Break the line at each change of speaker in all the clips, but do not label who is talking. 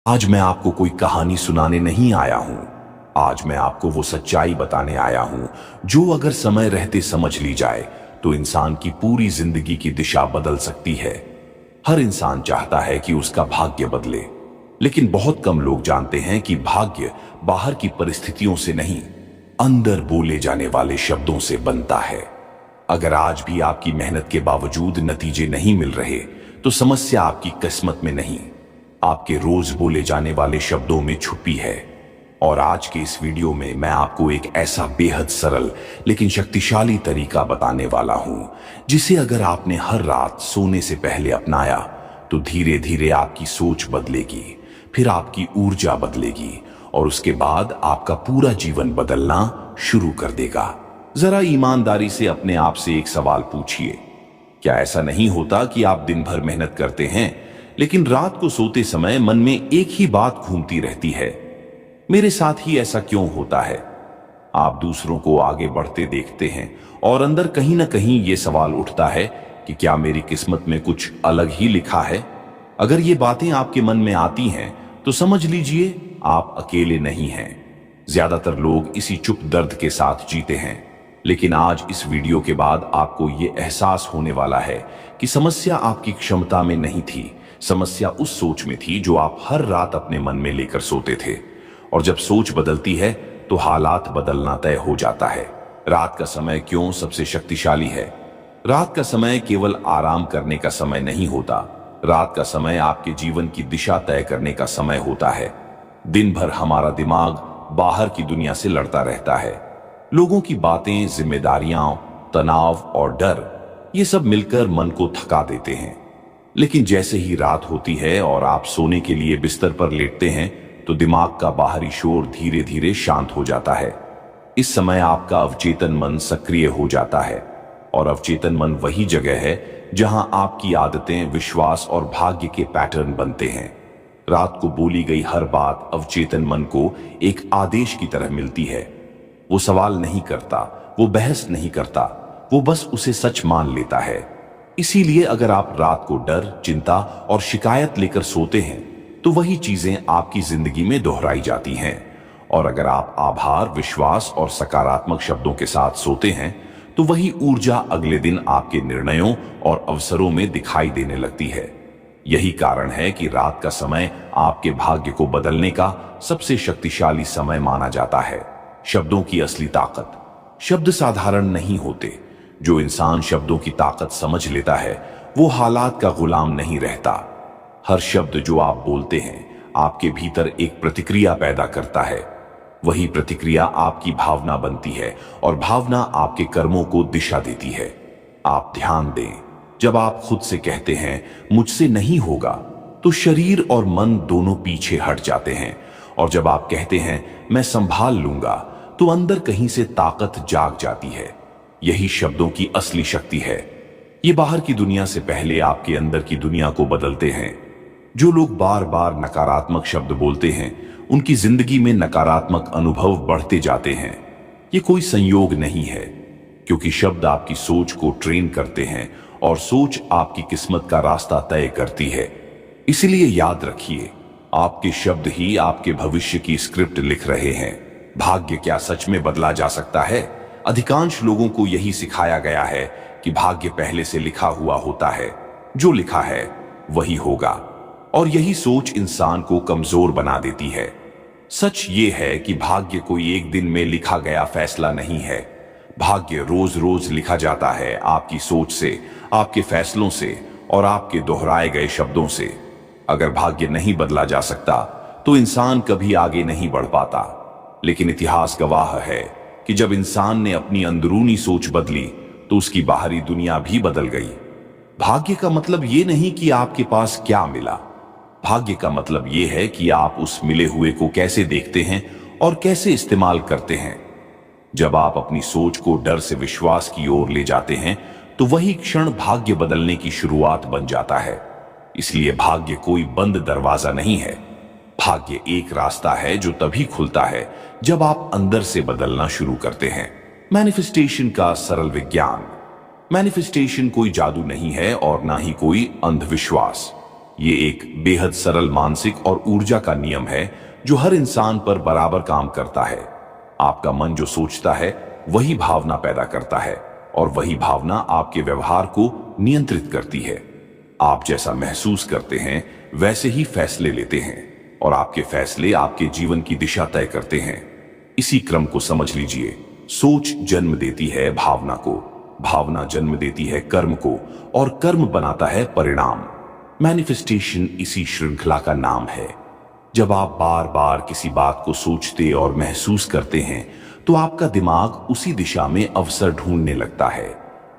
आज मैं आपको कोई कहानी सुनाने नहीं आया हूं। आज मैं आपको वो सच्चाई बताने आया हूं जो अगर समय रहते समझ ली जाए तो इंसान की पूरी जिंदगी की दिशा बदल सकती है। हर इंसान चाहता है कि उसका भाग्य बदले, लेकिन बहुत कम लोग जानते हैं कि भाग्य बाहर की परिस्थितियों से नहीं, अंदर बोले जाने वाले शब्दों से बनता है। अगर आज भी आपकी मेहनत के बावजूद नतीजे नहीं मिल रहे, तो समस्या आपकी किस्मत में नहीं, आपके रोज बोले जाने वाले शब्दों में छुपी है। और आज के इस वीडियो में मैं आपको एक ऐसा बेहद सरल लेकिन शक्तिशाली तरीका बताने वाला हूं, जिसे अगर आपने हर रात सोने से पहले अपनाया तो धीरे धीरे आपकी सोच बदलेगी, फिर आपकी ऊर्जा बदलेगी और उसके बाद आपका पूरा जीवन बदलना शुरू कर देगा। जरा ईमानदारी से अपने आप से एक सवाल पूछिए, क्या ऐसा नहीं होता कि आप दिन भर मेहनत करते हैं लेकिन रात को सोते समय मन में एक ही बात घूमती रहती है, मेरे साथ ही ऐसा क्यों होता है? आप दूसरों को आगे बढ़ते देखते हैं और अंदर कहीं ना कहीं ये सवाल उठता है कि क्या मेरी किस्मत में कुछ अलग ही लिखा है? अगर ये बातें आपके मन में आती हैं तो समझ लीजिए आप अकेले नहीं हैं। ज्यादातर लोग इसी चुप दर्द के साथ जीते हैं, लेकिन आज इस वीडियो के बाद आपको ये एहसास होने वाला है कि समस्या आपकी क्षमता में नहीं थी, समस्या उस सोच में थी जो आप हर रात अपने मन में लेकर सोते थे। और जब सोच बदलती है तो हालात बदलना तय हो जाता है। रात का समय क्यों सबसे शक्तिशाली है? रात का समय केवल आराम करने का समय नहीं होता, रात का समय आपके जीवन की दिशा तय करने का समय होता है। दिन भर हमारा दिमाग बाहर की दुनिया से लड़ता रहता है। लोगों की बातें, जिम्मेदारियां, तनाव और डर, ये सब मिलकर मन को थका देते हैं। लेकिन जैसे ही रात होती है और आप सोने के लिए बिस्तर पर लेटते हैं तो दिमाग का बाहरी शोर धीरे धीरे शांत हो जाता है। इस समय आपका अवचेतन मन सक्रिय हो जाता है और अवचेतन मन वही जगह है जहां आपकी आदतें, विश्वास और भाग्य के पैटर्न बनते हैं। रात को बोली गई हर बात अवचेतन मन को एक आदेश की तरह मिलती है। वो सवाल नहीं करता, वो बहस नहीं करता, वो बस उसे सच मान लेता है। इसीलिए अगर आप रात को डर, चिंता और शिकायत लेकर सोते हैं तो वही चीजें आपकी जिंदगी में दोहराई जाती हैं। और अगर आप आभार, विश्वास और सकारात्मक शब्दों के साथ सोते हैं तो वही ऊर्जा अगले दिन आपके निर्णयों और अवसरों में दिखाई देने लगती है। यही कारण है कि रात का समय आपके भाग्य को बदलने का सबसे शक्तिशाली समय माना जाता है। शब्दों की असली ताकत। शब्द साधारण नहीं होते। जो इंसान शब्दों की ताकत समझ लेता है वो हालात का गुलाम नहीं रहता। हर शब्द जो आप बोलते हैं आपके भीतर एक प्रतिक्रिया पैदा करता है। वही प्रतिक्रिया आपकी भावना बनती है और भावना आपके कर्मों को दिशा देती है। आप ध्यान दें, जब आप खुद से कहते हैं मुझसे नहीं होगा, तो शरीर और मन दोनों पीछे हट जाते हैं। और जब आप कहते हैं मैं संभाल लूंगा, तो अंदर कहीं से ताकत जाग जाती है। यही शब्दों की असली शक्ति है। ये बाहर की दुनिया से पहले आपके अंदर की दुनिया को बदलते हैं। जो लोग बार बार नकारात्मक शब्द बोलते हैं उनकी जिंदगी में नकारात्मक अनुभव बढ़ते जाते हैं। ये कोई संयोग नहीं है, क्योंकि शब्द आपकी सोच को ट्रेन करते हैं और सोच आपकी किस्मत का रास्ता तय करती है। इसलिए याद रखिए, आपके शब्द ही आपके भविष्य की स्क्रिप्ट लिख रहे हैं। भाग्य क्या सच में बदला जा सकता है? अधिकांश लोगों को यही सिखाया गया है कि भाग्य पहले से लिखा हुआ होता है, जो लिखा है वही होगा। और यही सोच इंसान को कमजोर बना देती है। सच ये है कि भाग्य कोई एक दिन में लिखा गया फैसला नहीं है। भाग्य रोज रोज लिखा जाता है, आपकी सोच से, आपके फैसलों से और आपके दोहराए गए शब्दों से। अगर भाग्य नहीं बदला जा सकता तो इंसान कभी आगे नहीं बढ़ पाता। लेकिन इतिहास गवाह है कि जब इंसान ने अपनी अंदरूनी सोच बदली तो उसकी बाहरी दुनिया भी बदल गई। भाग्य का मतलब ये नहीं कि आपके पास क्या मिला। भाग्य का मतलब ये है कि आप उस मिले हुए को कैसे देखते हैं और कैसे इस्तेमाल करते हैं। जब आप अपनी सोच को डर से विश्वास की ओर ले जाते हैं तो वही क्षण भाग्य बदलने की शुरुआत बन जाता है। इसलिए भाग्य कोई बंद दरवाजा नहीं है। भाग्य एक रास्ता है जो तभी खुलता है जब आप अंदर से बदलना शुरू करते हैं। मैनिफेस्टेशन का सरल विज्ञान। मैनिफेस्टेशन कोई जादू नहीं है और ना ही कोई अंधविश्वास। ये एक बेहद सरल मानसिक और ऊर्जा का नियम है जो हर इंसान पर बराबर काम करता है। आपका मन जो सोचता है वही भावना पैदा करता है और वही भावना आपके व्यवहार को नियंत्रित करती है। आप जैसा महसूस करते हैं वैसे ही फैसले लेते हैं और आपके फैसले आपके जीवन की दिशा तय करते हैं। इसी क्रम को समझ लीजिए। सोच जन्म देती है भावना को, भावना जन्म देती है कर्म को और कर्म बनाता है परिणाम। मैनिफेस्टेशन इसी श्रृंखला का नाम है। जब आप बार बार किसी बात को सोचते और महसूस करते हैं तो आपका दिमाग उसी दिशा में अवसर ढूंढने लगता है।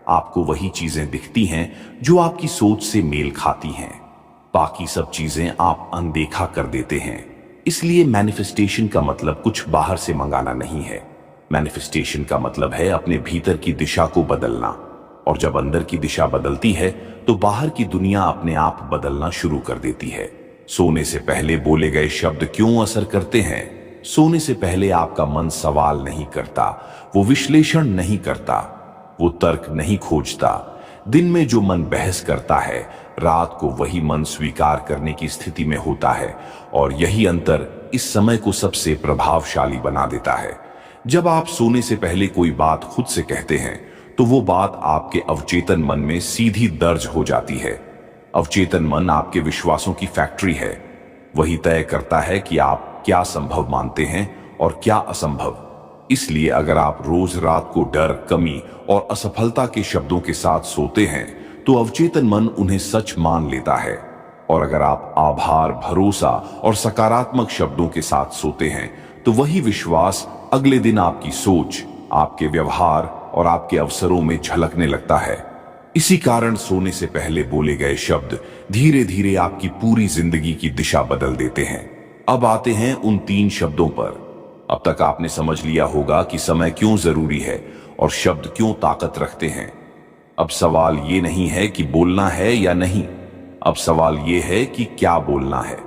आपको वही चीजें दिखती हैं जो आपकी सोच से मेल खाती हैं। बाकी सब चीजें आप अनदेखा कर देते हैं। इसलिए मैनिफेस्टेशन का मतलब कुछ बाहर से मंगाना नहीं है। मैनिफेस्टेशन का मतलब है अपने भीतर की दिशा को बदलना, और जब अंदर की दिशा बदलती है तो बाहर की दुनिया अपने आप बदलना शुरू कर देती है। सोने से पहले बोले गए शब्द क्यों असर करते हैं? सोने से पहले आपका मन सवाल नहीं करता, वो विश्लेषण नहीं करता, वो तर्क नहीं खोजता। दिन में जो मन बहस करता है, रात को वही मन स्वीकार करने की स्थिति में होता है, और यही अंतर इस समय को सबसे प्रभावशाली बना देता है। जब आप सोने से पहले कोई बात खुद से कहते हैं तो वो बात आपके अवचेतन मन में सीधी दर्ज हो जाती है। अवचेतन मन आपके विश्वासों की फैक्ट्री है। वही तय करता है कि आप क्या संभव मानते हैं और क्या असंभव। इसलिए अगर आप रोज रात को डर, कमी और असफलता के शब्दों के साथ सोते हैं तो अवचेतन मन उन्हें सच मान लेता है, और अगर आप आभार, भरोसा और सकारात्मक शब्दों के साथ सोते हैं तो वही विश्वास अगले दिन आपकी सोच, आपके व्यवहार और आपके अवसरों में झलकने लगता है। इसी कारण सोने से पहले बोले गए शब्द धीरे धीरे आपकी पूरी जिंदगी की दिशा बदल देते हैं। अब आते हैं उन 3 शब्दों पर। अब तक आपने समझ लिया होगा कि समय क्यों जरूरी है और शब्द क्यों ताकत रखते हैं। अब सवाल ये नहीं है कि बोलना है या नहीं, अब सवाल ये है कि क्या बोलना है।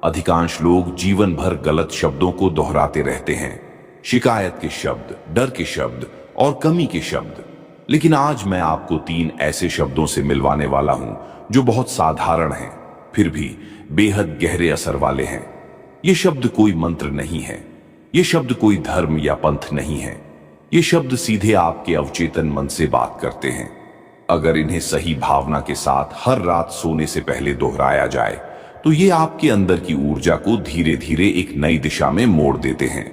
अधिकांश लोग जीवन भर गलत शब्दों को दोहराते रहते हैं, शिकायत के शब्द, डर के शब्द और कमी के शब्द। लेकिन आज मैं आपको 3 ऐसे शब्दों से मिलवाने वाला हूं जो बहुत साधारण हैं, फिर भी बेहद गहरे असर वाले हैं। ये शब्द कोई मंत्र नहीं है, ये शब्द कोई धर्म या पंथ नहीं है। ये शब्द सीधे आपके अवचेतन मन से बात करते हैं। अगर इन्हें सही भावना के साथ हर रात सोने से पहले दोहराया जाए तो ये आपके अंदर की ऊर्जा को धीरे धीरे एक नई दिशा में मोड़ देते हैं।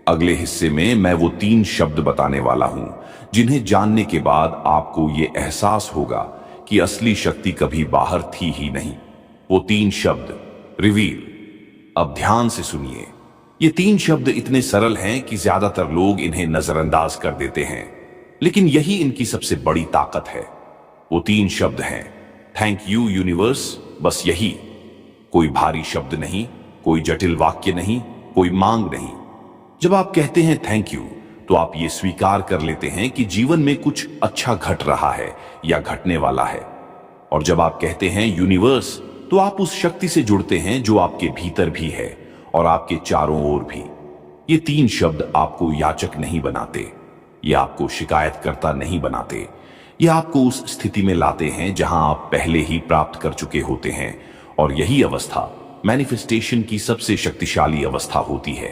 अगले हिस्से में मैं वो 3 शब्द बताने वाला हूं जिन्हें जानने के बाद आपको ये एहसास होगा कि असली शक्ति कभी बाहर थी ही नहीं। वो 3 शब्द रिवील। अब ध्यान से सुनिए। ये 3 शब्द इतने सरल हैं कि ज्यादातर लोग इन्हें नजरअंदाज कर देते हैं, लेकिन यही इनकी सबसे बड़ी ताकत है। वो 3 शब्द हैं थैंक यू यूनिवर्स। बस यही, कोई भारी शब्द नहीं, कोई जटिल वाक्य नहीं, कोई मांग नहीं। जब आप कहते हैं थैंक यू तो आप ये स्वीकार कर लेते हैं कि जीवन में कुछ अच्छा घट रहा है या घटने वाला है। और जब आप कहते हैं यूनिवर्स तो आप उस शक्ति से जुड़ते हैं जो आपके भीतर भी है और आपके चारों ओर भी। ये 3 शब्द आपको याचक नहीं बनाते, ये आपको शिकायतकर्ता नहीं बनाते, ये आपको उस स्थिति में लाते हैं जहां आप पहले ही प्राप्त कर चुके होते हैं। और यही अवस्था मैनिफेस्टेशन की सबसे शक्तिशाली अवस्था होती है।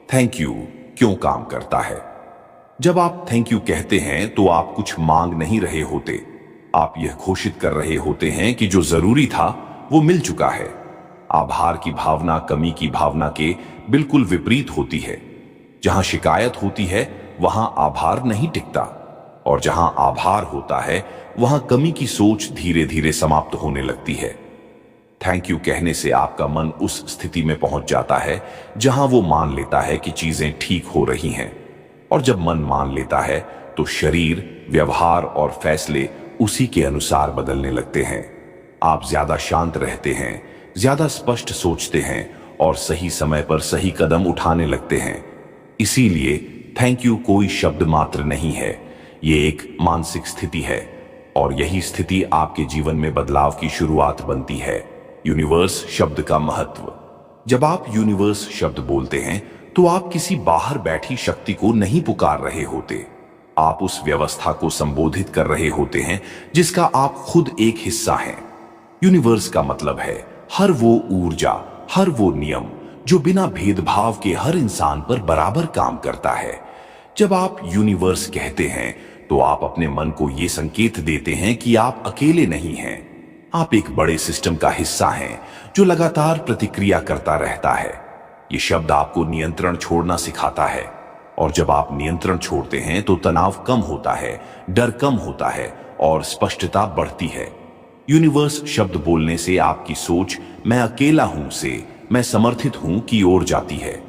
थैंक यू क्यों काम करता है? जब आप थैंक यू कहते हैं तो आप कुछ मांग नहीं रहे होते, आप यह घोषित कर रहे होते हैं कि जो जरूरी था वो मिल चुका है। आभार की भावना कमी की भावना के बिल्कुल विपरीत होती है। जहां शिकायत होती है वहां आभार नहीं टिकता, और जहां आभार होता है वहां कमी की सोच धीरे धीरे समाप्त होने लगती है। थैंक यू कहने से आपका मन उस स्थिति में पहुंच जाता है जहां वो मान लेता है कि चीजें ठीक हो रही हैं, और जब मन मान लेता है तो शरीर, व्यवहार और फैसले उसी के अनुसार बदलने लगते हैं। आप ज्यादा शांत रहते हैं, ज्यादा स्पष्ट सोचते हैं और सही समय पर सही कदम उठाने लगते हैं। इसीलिए थैंक यू कोई शब्द मात्र नहीं है, ये एक मानसिक स्थिति है, और यही स्थिति आपके जीवन में बदलाव की शुरुआत बनती है। यूनिवर्स शब्द का महत्व। जब आप यूनिवर्स शब्द बोलते हैं तो आप किसी बाहर बैठी शक्ति को नहीं पुकार रहे होते, आप उस व्यवस्था को संबोधित कर रहे होते हैं जिसका आप खुद एक हिस्सा हैं। यूनिवर्स का मतलब है हर वो ऊर्जा, हर वो नियम जो बिना भेदभाव के हर इंसान पर बराबर काम करता है। जब आप यूनिवर्स कहते हैं तो आप अपने मन को यह संकेत देते हैं कि आप अकेले नहीं हैं। आप एक बड़े सिस्टम का हिस्सा हैं जो लगातार प्रतिक्रिया करता रहता है। ये शब्द आपको नियंत्रण छोड़ना सिखाता है, और जब आप नियंत्रण छोड़ते हैं तो तनाव कम होता है, डर कम होता है और स्पष्टता बढ़ती है। यूनिवर्स शब्द बोलने से आपकी सोच मैं अकेला हूं से मैं समर्थित हूं की ओर जाती है,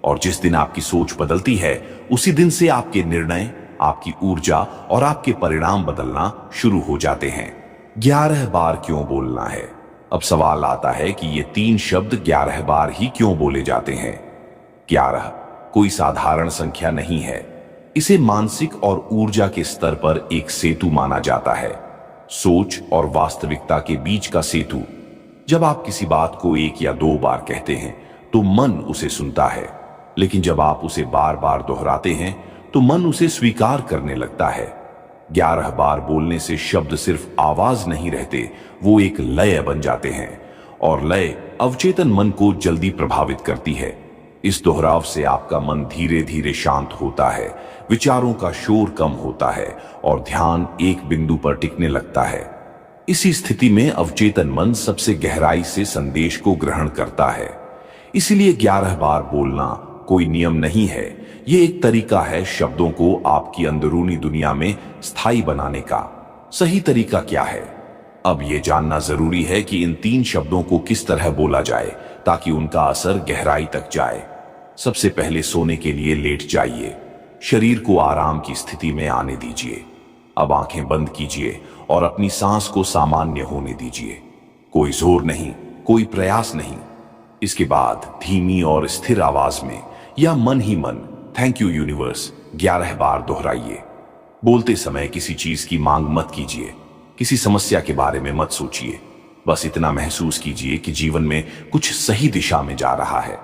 और जिस दिन आपकी सोच बदलती है उसी दिन से आपके निर्णय, आपकी ऊर्जा और आपके परिणाम बदलना शुरू हो जाते हैं। 11 बार क्यों बोलना है? अब सवाल आता है कि ये 3 शब्द 11 बार ही क्यों बोले जाते हैं? 11 कोई साधारण संख्या नहीं है। इसे मानसिक और ऊर्जा के स्तर पर एक सेतु माना जाता है, सोच और वास्तविकता के बीच का सेतु। जब आप किसी बात को 1 या 2 बार कहते हैं तो मन उसे सुनता है, लेकिन जब आप उसे बार बार दोहराते हैं तो मन उसे स्वीकार करने लगता है। 11 बार बोलने से शब्द सिर्फ आवाज नहीं रहते, वो एक लय बन जाते हैं, और लय अवचेतन मन को जल्दी प्रभावित करती है। इस दोहराव से आपका मन धीरे धीरे शांत होता है, विचारों का शोर कम होता है और ध्यान एक बिंदु पर टिकने लगता है। इसी स्थिति में अवचेतन मन सबसे गहराई से संदेश को ग्रहण करता है। इसीलिए 11 बार बोलना कोई नियम नहीं है, ये एक तरीका है शब्दों को आपकी अंदरूनी दुनिया में स्थायी बनाने का। सही तरीका क्या है? अब यह जानना जरूरी है कि इन 3 शब्दों को किस तरह बोला जाए ताकि उनका असर गहराई तक जाए। सबसे पहले सोने के लिए लेट जाइए, शरीर को आराम की स्थिति में आने दीजिए। अब आंखें बंद कीजिए और अपनी सांस को सामान्य होने दीजिए। कोई जोर नहीं, कोई प्रयास नहीं। इसके बाद धीमी और स्थिर आवाज में या मन ही मन थैंक यू यूनिवर्स 11 बार दोहराइए। बोलते समय किसी चीज की मांग मत कीजिए, किसी समस्या के बारे में मत सोचिए। बस इतना महसूस कीजिए कि जीवन में कुछ सही दिशा में जा रहा है,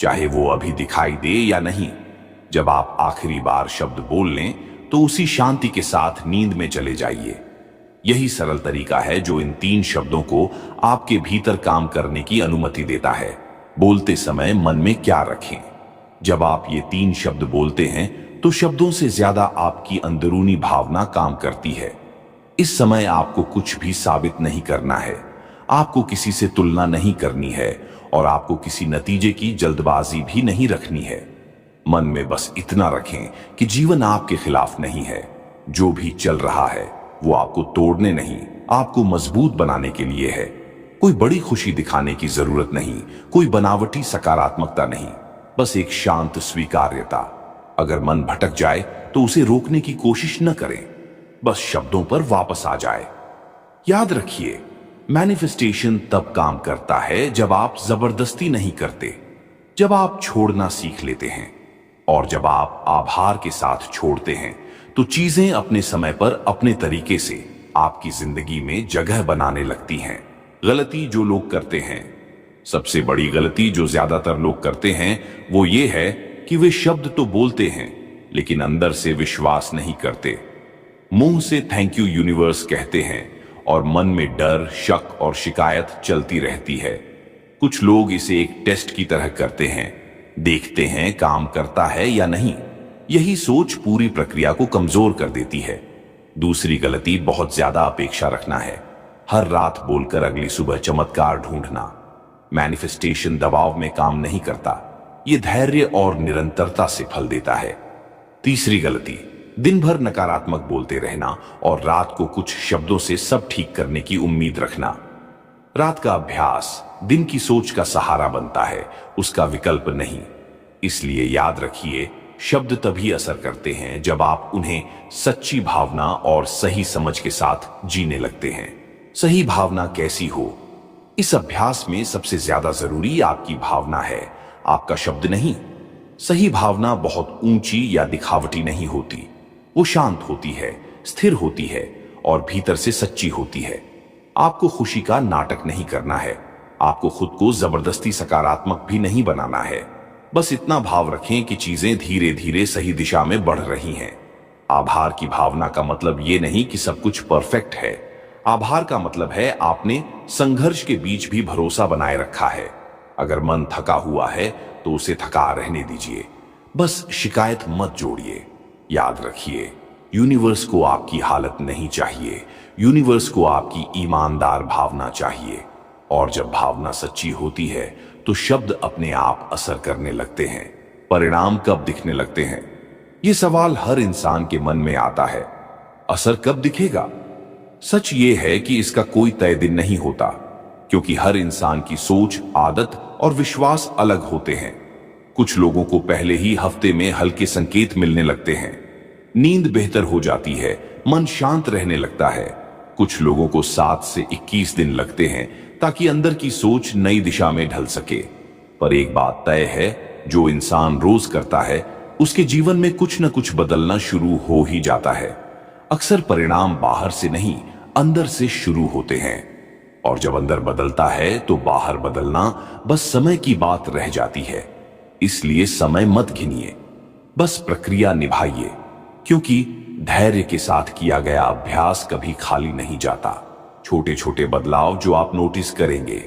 चाहे वो अभी दिखाई दे या नहीं। जब आप आखिरी बार शब्द बोल लें तो उसी शांति के साथ नींद में चले जाइए। यही सरल तरीका है जो इन 3 शब्दों को आपके भीतर काम करने की अनुमति देता है। बोलते समय मन में क्या रखें? जब आप ये 3 शब्द बोलते हैं तो शब्दों से ज्यादा आपकी अंदरूनी भावना काम करती है। इस समय आपको कुछ भी साबित नहीं करना है, आपको किसी से तुलना नहीं करनी है और आपको किसी नतीजे की जल्दबाजी भी नहीं रखनी है। मन में बस इतना रखें कि जीवन आपके खिलाफ नहीं है। जो भी चल रहा है वो आपको तोड़ने नहीं, आपको मजबूत बनाने के लिए है। कोई बड़ी खुशी दिखाने की जरूरत नहीं, कोई बनावटी सकारात्मकता नहीं, बस एक शांत स्वीकार्यता। अगर मन भटक जाए तो उसे रोकने की कोशिश न करें, बस शब्दों पर वापस आ जाए। याद रखिए, मैनिफेस्टेशन तब काम करता है जब आप जबरदस्ती नहीं करते, जब आप छोड़ना सीख लेते हैं, और जब आप आभार के साथ छोड़ते हैं तो चीजें अपने समय पर अपने तरीके से आपकी जिंदगी में जगह बनाने लगती हैं। गलती जो लोग करते हैं, सबसे बड़ी गलती जो ज्यादातर लोग करते हैं, वो ये है कि वे शब्द तो बोलते हैं लेकिन अंदर से विश्वास नहीं करते। मुंह से थैंक यू यूनिवर्स कहते हैं और मन में डर, शक और शिकायत चलती रहती है। कुछ लोग इसे एक टेस्ट की तरह करते हैं, देखते हैं काम करता है या नहीं। यही सोच पूरी प्रक्रिया को कमजोर कर देती है। दूसरी गलती बहुत ज्यादा अपेक्षा रखना है, हर रात बोलकर अगली सुबह चमत्कार ढूंढना। मैनिफेस्टेशन दबाव में काम नहीं करता, यह धैर्य और निरंतरता से फल देता है। तीसरी गलती, दिन भर नकारात्मक बोलते रहना और रात को कुछ शब्दों से सब ठीक करने की उम्मीद रखना। रात का अभ्यास दिन की सोच का सहारा बनता है, उसका विकल्प नहीं। इसलिए याद रखिए, शब्द तभी असर करते हैं जब आप उन्हें सच्ची भावना और सही समझ के साथ जीने लगते हैं। सही भावना कैसी हो? इस अभ्यास में सबसे ज्यादा जरूरी आपकी भावना है, आपका शब्द नहीं। सही भावना बहुत ऊंची या दिखावटी नहीं होती, वो शांत होती है, स्थिर होती है और भीतर से सच्ची होती है। आपको खुशी का नाटक नहीं करना है, आपको खुद को जबरदस्ती सकारात्मक भी नहीं बनाना है। बस इतना भाव रखें कि चीजें धीरे धीरे सही दिशा में बढ़ रही हैं। आभार की भावना का मतलब ये नहीं कि सब कुछ परफेक्ट है। आभार का मतलब है आपने संघर्ष के बीच भी भरोसा बनाए रखा है। अगर मन थका हुआ है तो उसे थका रहने दीजिए, बस शिकायत मत जोड़िए। याद रखिए, यूनिवर्स को आपकी हालत नहीं चाहिए, यूनिवर्स को आपकी ईमानदार भावना चाहिए। और जब भावना सच्ची होती है तो शब्द अपने आप असर करने लगते हैं। परिणाम कब दिखने लगते हैं, ये सवाल हर इंसान के मन में आता है। असर कब दिखेगा? सच ये है कि इसका कोई तय दिन नहीं होता, क्योंकि हर इंसान की सोच, आदत और विश्वास अलग होते हैं। कुछ लोगों को पहले ही हफ्ते में हल्के संकेत मिलने लगते हैं, नींद बेहतर हो जाती है, मन शांत रहने लगता है। कुछ लोगों को 7 से 21 दिन लगते हैं ताकि अंदर की सोच नई दिशा में ढल सके। पर एक बात तय है, जो इंसान रोज करता है उसके जीवन में कुछ न कुछ बदलना शुरू हो ही जाता है। अक्सर परिणाम बाहर से नहीं, अंदर से शुरू होते हैं। और जब अंदर बदलता है तो बाहर बदलना बस समय की बात रह जाती है। इसलिए समय मत गिनिए, बस प्रक्रिया निभाइए, क्योंकि धैर्य के साथ किया गया अभ्यास कभी खाली नहीं जाता। छोटे छोटे बदलाव जो आप नोटिस करेंगे,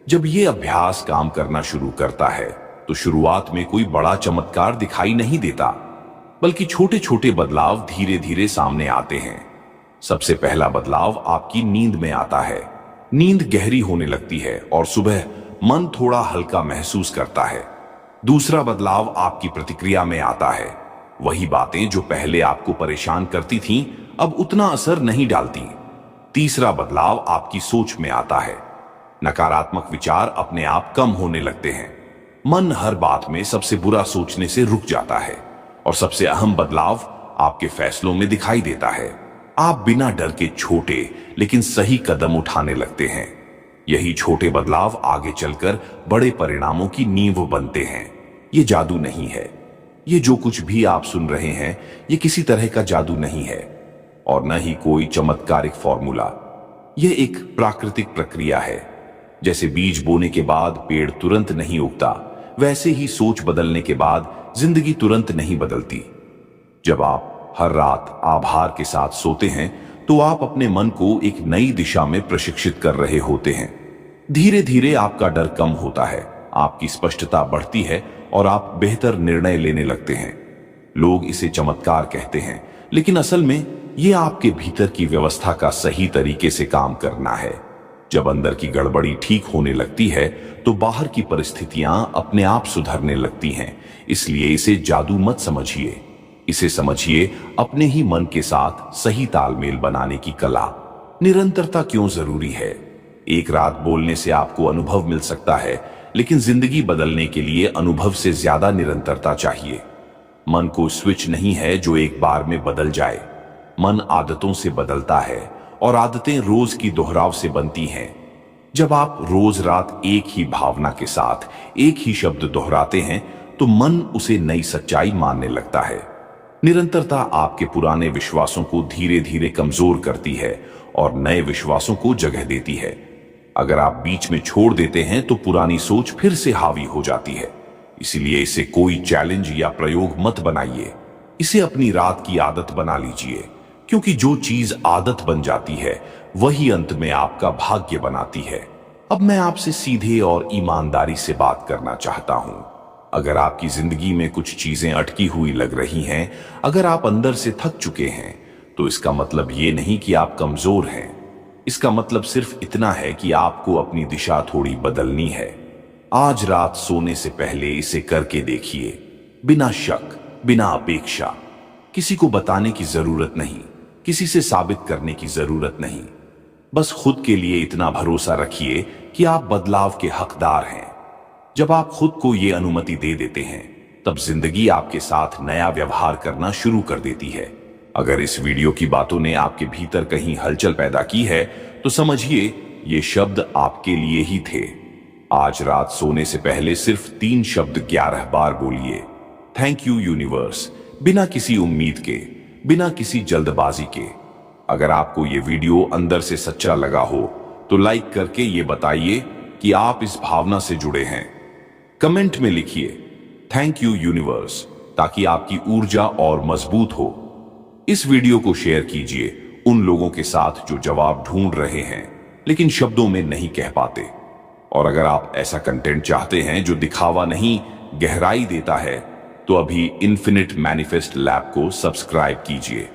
जब ये अभ्यास काम करना शुरू करता है तो शुरुआत में कोई बड़ा चमत्कार दिखाई नहीं देता, बल्कि छोटे छोटे बदलाव धीरे धीरे सामने आते हैं। सबसे पहला बदलाव आपकी नींद में आता है। नींद गहरी होने लगती है और सुबह मन थोड़ा हल्का महसूस करता है। दूसरा बदलाव आपकी प्रतिक्रिया में आता है। वही बातें जो पहले आपको परेशान करती थीं, अब उतना असर नहीं डालती। तीसरा बदलाव आपकी सोच में आता है। नकारात्मक विचार अपने आप कम होने लगते हैं। मन हर बात में सबसे बुरा सोचने से रुक जाता है। और सबसे अहम बदलाव आपके फैसलों में दिखाई देता है। आप बिना डर के छोटे लेकिन सही कदम उठाने लगते हैं। यही छोटे बदलाव आगे चलकर बड़े परिणामों की नींव बनते हैं। ये जादू नहीं है। ये जो कुछ भी आप सुन रहे हैं, ये किसी तरह का जादू नहीं है और न ही कोई चमत्कारिक फॉर्मूला। यह एक प्राकृतिक प्रक्रिया है। जैसे बीज बोने के बाद पेड़ तुरंत नहीं उगता, वैसे ही सोच बदलने के बाद जिंदगी तुरंत नहीं बदलती। जब आप हर रात आभार के साथ सोते हैं तो आप अपने मन को एक नई दिशा में प्रशिक्षित कर रहे होते हैं। धीरे धीरे आपका डर कम होता है, आपकी स्पष्टता बढ़ती है और आप बेहतर निर्णय लेने लगते हैं। लोग इसे चमत्कार कहते हैं, लेकिन असल में यह आपके भीतर की व्यवस्था का सही तरीके से काम करना है। जब अंदर की गड़बड़ी ठीक होने लगती है तो बाहर की परिस्थितियां अपने आप सुधरने लगती हैं। इसलिए इसे जादू मत समझिए, इसे समझिए अपने ही मन के साथ सही तालमेल बनाने की कला। निरंतरता क्यों जरूरी है? एक रात बोलने से आपको अनुभव मिल सकता है, लेकिन जिंदगी बदलने के लिए अनुभव से ज्यादा निरंतरता चाहिए। मन को स्विच नहीं है जो एक बार में बदल जाए। मन आदतों से बदलता है और आदतें रोज की दोहराव से बनती हैं। जब आप रोज रात एक ही भावना के साथ एक ही शब्द दोहराते हैं तो मन उसे नई सच्चाई मानने लगता है। निरंतरता आपके पुराने विश्वासों को धीरे धीरे कमजोर करती है और नए विश्वासों को जगह देती है। अगर आप बीच में छोड़ देते हैं तो पुरानी सोच फिर से हावी हो जाती है। इसीलिए इसे कोई चैलेंज या प्रयोग मत बनाइए, इसे अपनी रात की आदत बना लीजिए, क्योंकि जो चीज आदत बन जाती है वही अंत में आपका भाग्य बनाती है। अब मैं आपसे सीधे और ईमानदारी से बात करना चाहता हूं। अगर आपकी जिंदगी में कुछ चीजें अटकी हुई लग रही हैं, अगर आप अंदर से थक चुके हैं, तो इसका मतलब ये नहीं कि आप कमजोर हैं। इसका मतलब सिर्फ इतना है कि आपको अपनी दिशा थोड़ी बदलनी है। आज रात सोने से पहले इसे करके देखिए, बिना शक, बिना अपेक्षा। किसी को बताने की जरूरत नहीं, किसी से साबित करने की जरूरत नहीं। बस खुद के लिए इतना भरोसा रखिए कि आप बदलाव के हकदार हैं। जब आप खुद को यह अनुमति दे देते हैं, तब जिंदगी आपके साथ नया व्यवहार करना शुरू कर देती है। अगर इस वीडियो की बातों ने आपके भीतर कहीं हलचल पैदा की है, तो समझिए ये शब्द आपके लिए ही थे। आज रात सोने से पहले सिर्फ 3 शब्द 11 बार बोलिए, थैंक यू यूनिवर्स, बिना किसी उम्मीद के, बिना किसी जल्दबाजी के। अगर आपको ये वीडियो अंदर से सच्चा लगा हो तो लाइक करके ये बताइए कि आप इस भावना से जुड़े हैं। कमेंट में लिखिए थैंक यू यूनिवर्स, ताकि आपकी ऊर्जा और मजबूत हो। इस वीडियो को शेयर कीजिए उन लोगों के साथ जो जवाब ढूंढ रहे हैं लेकिन शब्दों में नहीं कह पाते। और अगर आप ऐसा कंटेंट चाहते हैं जो दिखावा नहीं गहराई देता है, तो अभी इन्फिनिट मैनिफेस्ट लैब को सब्सक्राइब कीजिए,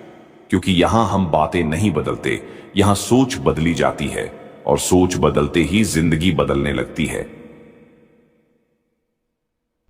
क्योंकि यहां हम बातें नहीं बदलते, यहां सोच बदली जाती है और सोच बदलते ही जिंदगी बदलने लगती है।